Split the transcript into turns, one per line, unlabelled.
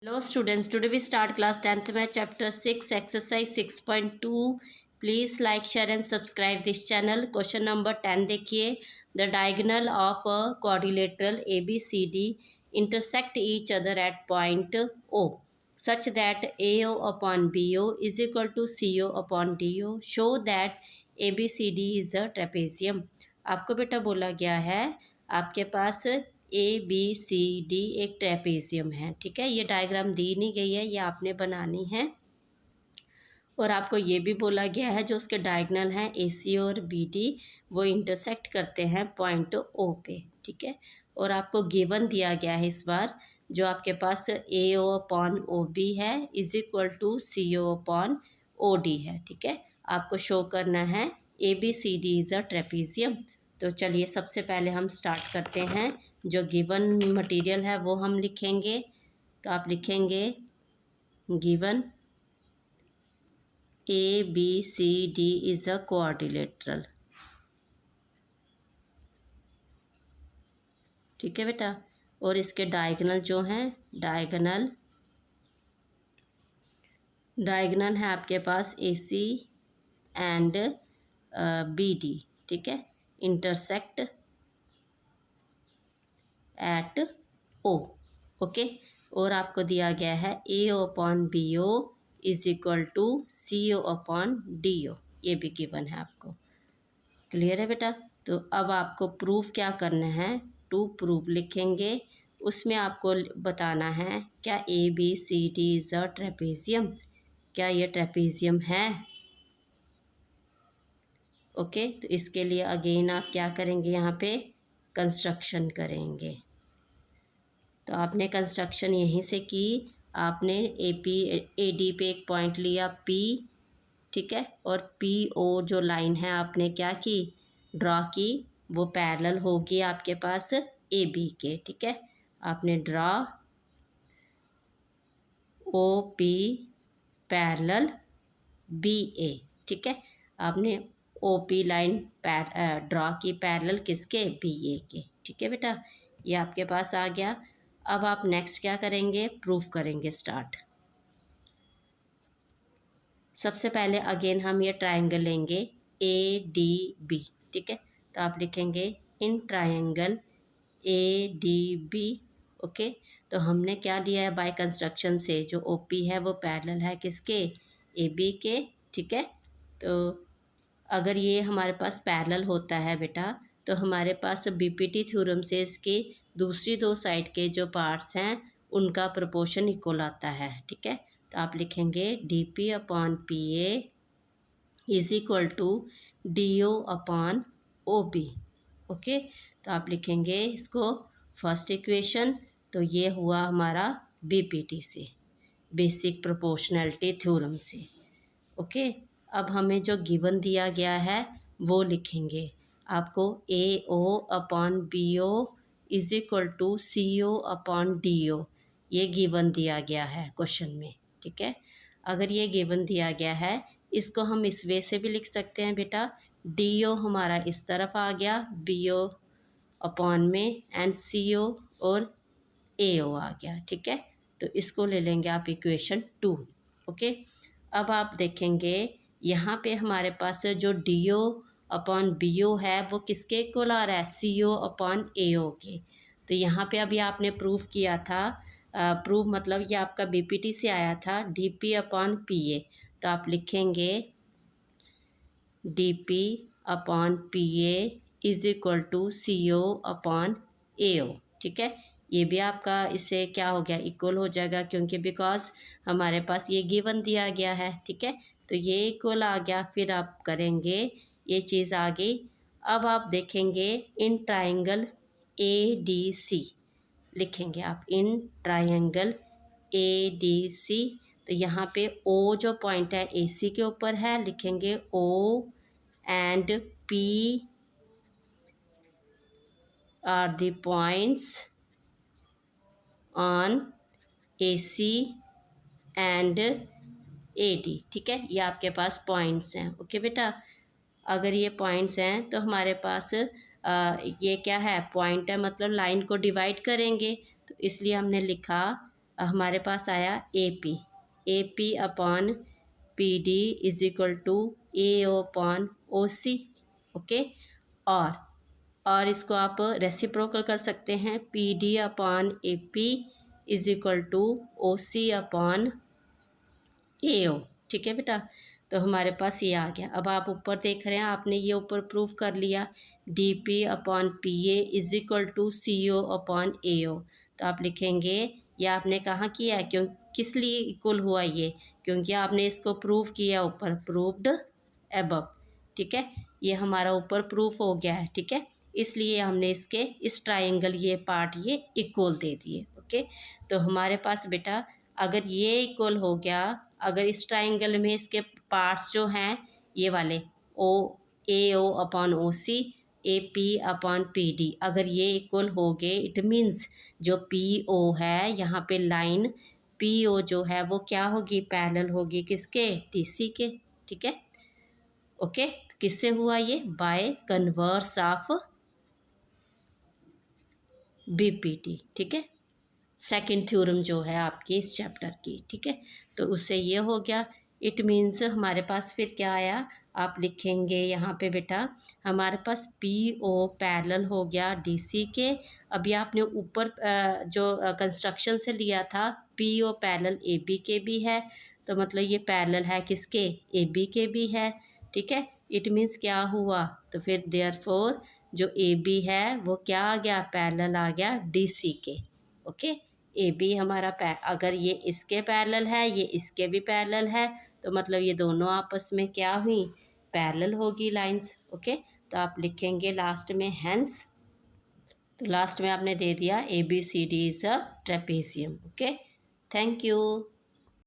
Hello students, today we start class 10th में chapter 6 exercise 6.2. Please like, share and subscribe this channel. Question number 10 देखिए. The diagonal of a quadrilateral ABCD intersect each other at point O such that AO upon BO is equal to CO upon DO. Show that ABCD is a trapezium. आपको बेटा बोला गया है आपके पास ABCD एक trapezium है, ठीक है। ये डायग्राम दी नहीं गई है, ये आपने बनानी है। और आपको ये भी बोला गया है जो उसके डायगनल हैं AC और BD वो इंटरसेक्ट करते हैं पॉइंट O पे, ठीक है। और आपको गिवन दिया गया है इस बार जो आपके पास AO अपॉन OB है is equal to CO upon OD है, ठीक है। आपको शो करना है ABCD इज़ अ ट्रेपेजियम। तो चलिए सबसे पहले हम स्टार्ट करते हैं। जो गिवन मटेरियल है वो हम लिखेंगे। तो आप लिखेंगे given ABCD is a quadrilateral, ठीक है बेटा। और इसके डायगनल जो हैं डायगनल है आपके पास AC एंड BD, ठीक है। Intersect at O, okay. और आपको दिया गया है AO upon BO is equal to CO upon DO, ये भी गिवन है आपको। क्लियर है बेटा। तो अब आपको प्रूफ क्या करना है, टू प्रूफ लिखेंगे। उसमें आपको बताना है क्या ABCD इज़ अ ट्रेपेजियम, क्या ये ट्रेपेजियम है, ओके। तो इसके लिए अगेन आप क्या करेंगे, यहाँ पे कंस्ट्रक्शन करेंगे। तो आपने कंस्ट्रक्शन यहीं से की। आपने AD पे एक पॉइंट लिया P, ठीक है। और PO जो लाइन है आपने क्या की, ड्रा की। वो पैरेलल होगी आपके पास AB के, ठीक है। आपने ड्रा OP पैरेलल BA, ठीक है। आपने OP लाइन ड्रा की पैरेलल किसके, BA के, ठीक है बेटा। ये आपके पास आ गया। अब आप नेक्स्ट क्या करेंगे, प्रूफ करेंगे स्टार्ट। सबसे पहले अगेन हम ये ट्रायंगल लेंगे ADB, ठीक है। तो आप लिखेंगे इन ट्रायंगल ADB, ओके। तो हमने क्या लिया है बाय कंस्ट्रक्शन से, जो OP है वो पैरेलल है किसके, AB के, ठीक है। तो अगर ये हमारे पास पैरेलल होता है बेटा तो हमारे पास BPT थ्योरम से इसकी दूसरी दो साइड के जो पार्ट्स हैं उनका प्रोपोर्शन इक्वल आता है, ठीक है। तो आप लिखेंगे DP upon PA is equal to DO upon OB, okay. तो आप लिखेंगे इसको फर्स्ट इक्वेशन। तो ये हुआ हमारा BPT से, बेसिक प्रोपोर्शनैलिटी थ्योरम से, ओके। अब हमें जो गिवन दिया गया है वो लिखेंगे। आपको AO upon BO is equal to CO upon DO ये गिवन दिया गया है क्वेश्चन में, ठीक है। अगर ये गिवन दिया गया है इसको हम इस वे से भी लिख सकते हैं बेटा, DO हमारा इस तरफ आ गया BO अपॉन में एंड CO और AO आ गया, ठीक है। तो इसको ले लेंगे आप इक्वेशन 2, ओके। अब आप देखेंगे यहाँ पे हमारे पास जो DO अपॉन BO है वो किसके इक्वल आ रहा है, CO अपॉन AO के। तो यहाँ पे अभी आपने प्रूफ किया था, प्रूफ मतलब ये आपका BPT से आया था DP अपॉन PA। तो आप लिखेंगे DP upon PA is equal to CO upon AO, ठीक है। ये भी आपका इससे क्या हो गया, इक्वल हो जाएगा, क्योंकि बिकॉज हमारे पास ये गिवन दिया गया है, ठीक है। तो ये इक्वल आ गया। फिर आप करेंगे ये चीज़ आ गई। अब आप देखेंगे इन ट्रायंगल ADC लिखेंगे आप, इन ट्रायंगल ADC। तो यहाँ पे O जो पॉइंट है AC के ऊपर है, लिखेंगे O and P are the points on AC and AD, ठीक है। ये आपके पास पॉइंट्स हैं, ओके बेटा। अगर ये पॉइंट्स हैं तो हमारे पास ये क्या है, पॉइंट है मतलब लाइन को डिवाइड करेंगे। तो इसलिए हमने लिखा हमारे पास आया A P upon P D is equal to A O upon O C, okay. और इसको आप रेसिप्रोकल कर सकते हैं, P D upon A P is equal to O C upon A O, ठीक है बेटा। तो हमारे पास ये आ गया। अब आप ऊपर देख रहे हैं, आपने ये ऊपर प्रूफ कर लिया, D P upon P A is equal to C O upon A O. तो आप लिखेंगे, ये आपने कहाँ किया है, क्यों किस लिए इक्वल हुआ ये, क्योंकि आपने इसको प्रूफ किया ऊपर, प्रूव्ड एबव, ठीक है। ये हमारा ऊपर प्रूफ हो गया है, ठीक है, इसलिए हमने इसके इस ट्राइंगल ये पार्ट ये इक्वल दे दिए, ओके। तो हमारे पास बेटा अगर ये इक्वल हो गया, अगर इस ट्राइंगल में इसके पार्ट्स जो हैं ये वाले O A O upon O C, A P upon P D, अगर ये इक्वल हो गए, इट मीन्स जो पी ओ है यहाँ पे लाइन पी ओ जो है वो क्या होगी, पैरेलल होगी किसके, डी सी के, ठीक है, ओके। किससे हुआ ये, बाय कन्वर्स ऑफ बीपीटी, ठीक है, सेकंड थ्योरम जो है आपकी इस चैप्टर की, ठीक है। तो उससे ये हो गया, इट मीन्स हमारे पास फिर क्या आया, आप लिखेंगे यहाँ पे बेटा, हमारे पास पी ओ पैरेलल हो गया डी सी के। अभी आपने ऊपर जो कंस्ट्रक्शन से लिया था, P O parallel A B के भी है, तो मतलब ये पैरेलल है किसके, ए बी के भी है, ठीक है। इट मीन्स क्या हुआ, तो फिर देयरफॉर जो ए बी है वो क्या आ गया, पैरेलल आ गया डी सी के, ओके। ए बी हमारा अगर ये इसके पैरेलल है, ये इसके भी पैरेलल है, तो मतलब ये दोनों आपस में क्या हुई, पैरेलल होगी लाइंस, ओके। तो आप लिखेंगे लास्ट में हैंस, तो लास्ट में आपने दे दिया A B C D is a trapezium, okay. Thank you.